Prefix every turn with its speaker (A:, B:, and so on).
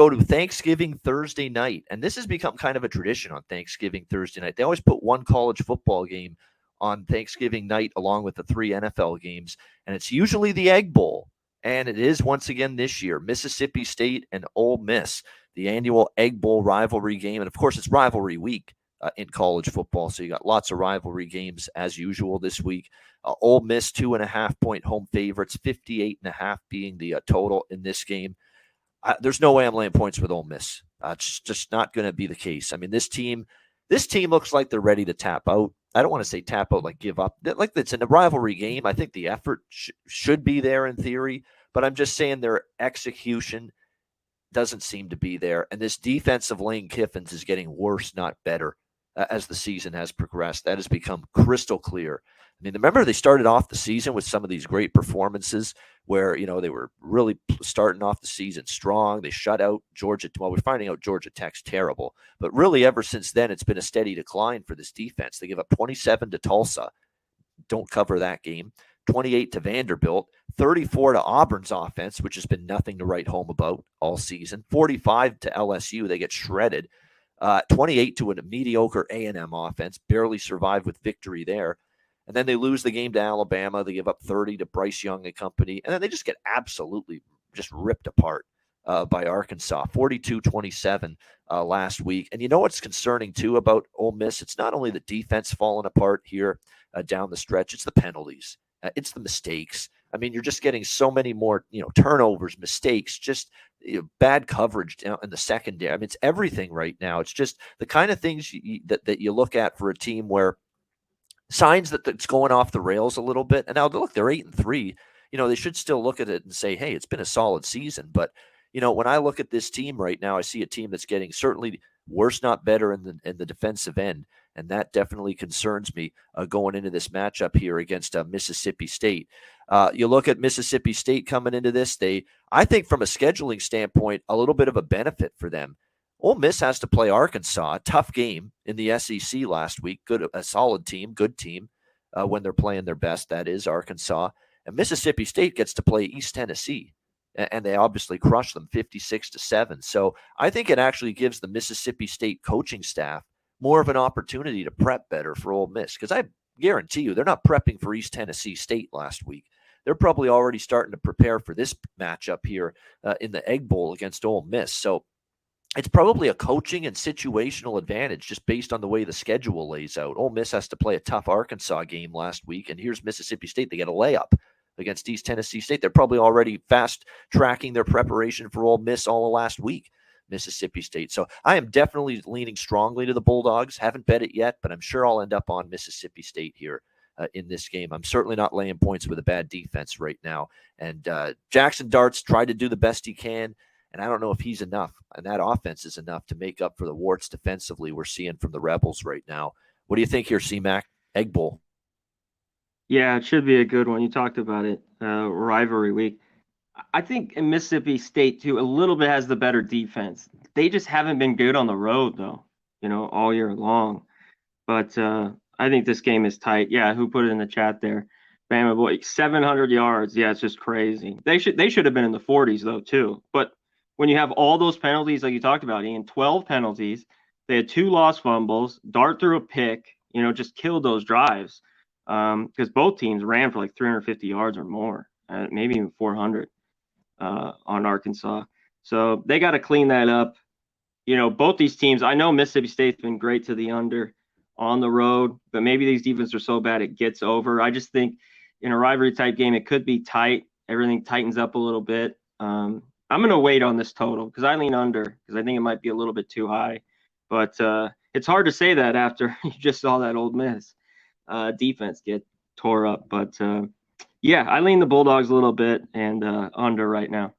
A: go to Thanksgiving Thursday night, and this has become kind of a tradition on Thanksgiving Thursday night. They always put one college football game on Thanksgiving night along with the 3 NFL games, and it's usually the Egg Bowl. And it is once again this year, Mississippi State and Ole Miss, the annual Egg Bowl rivalry game. And of course, it's rivalry week in college football, so you got lots of rivalry games as usual this week. Ole Miss 2.5-point home favorites, 58.5 being the total in this game. There's no way I'm laying points with Ole Miss. It's just not going to be the case. I mean, this team looks like they're ready to tap out. I don't want to say tap out like give up. Like it's in a rivalry game. I think the effort should be there in theory, but I'm just saying their execution doesn't seem to be there. And this defense of Lane Kiffin's is getting worse, not better, as the season has progressed. That has become crystal clear. I mean, remember they started off the season with some of these great performances where, they were really starting off the season strong. They shut out Georgia. Well, we're finding out Georgia Tech's terrible. But really, ever since then, it's been a steady decline for this defense. They give up 27 to Tulsa. Don't cover that game. 28 to Vanderbilt. 34 to Auburn's offense, which has been nothing to write home about all season. 45 to LSU. They get shredded. 28 to a mediocre A&M offense. Barely survived with victory there. And then they lose the game to Alabama. They give up 30 to Bryce Young and company. And then they just get absolutely just ripped apart by Arkansas, 42-27 last week. And you know what's concerning, too, about Ole Miss? It's not only the defense falling apart here down the stretch. It's the penalties. It's the mistakes. I mean, you're just getting so many more, turnovers, mistakes, just bad coverage down in the secondary. I mean, it's everything right now. It's just the kind of things that you look at for a team where signs that it's going off the rails a little bit. And now look, they're 8-3. They should still look at it and say, hey, it's been a solid season. But, when I look at this team right now, I see a team that's getting certainly worse, not better in the defensive end. And that definitely concerns me going into this matchup here against Mississippi State. You look at Mississippi State coming into this, I think from a scheduling standpoint, a little bit of a benefit for them. Ole Miss has to play Arkansas, a tough game in the SEC last week. A solid team, good team when they're playing their best, that is Arkansas. And Mississippi State gets to play East Tennessee, and they obviously crushed them 56-7. So I think it actually gives the Mississippi State coaching staff more of an opportunity to prep better for Ole Miss, because I guarantee you they're not prepping for East Tennessee State last week. They're probably already starting to prepare for this matchup here in the Egg Bowl against Ole Miss. So it's probably a coaching and situational advantage just based on the way the schedule lays out. Ole Miss has to play a tough Arkansas game last week, and here's Mississippi State. They get a layup against East Tennessee State. They're probably already fast-tracking their preparation for Ole Miss all of last week, Mississippi State. So I am definitely leaning strongly to the Bulldogs. Haven't bet it yet, but I'm sure I'll end up on Mississippi State here in this game. I'm certainly not laying points with a bad defense right now. And Jackson Dart's tried to do the best he can. And I don't know if he's enough, and that offense is enough to make up for the warts defensively we're seeing from the Rebels right now. What do you think here, C-Mac? Egg Bowl.
B: Yeah, it should be a good one. You talked about it, rivalry week. I think in Mississippi State, too, a little bit has the better defense. They just haven't been good on the road, though, all year long. But I think this game is tight. Yeah, who put it in the chat there? Bama boy, 700 yards. Yeah, it's just crazy. They should have been in the 40s, though, too. But when you have all those penalties like you talked about, Ian, 12 penalties, they had 2 lost fumbles, Dart threw a pick, just killed those drives because both teams ran for like 350 yards or more, maybe even 400 on Arkansas. So they got to clean that up. Both these teams, I know Mississippi State's been great to the under on the road, but maybe these defenses are so bad it gets over. I just think in a rivalry type game, it could be tight. Everything tightens up a little bit. I'm going to wait on this total because I lean under because I think it might be a little bit too high. But it's hard to say that after you just saw that Ole Miss defense get tore up. But, yeah, I lean the Bulldogs a little bit and under right now.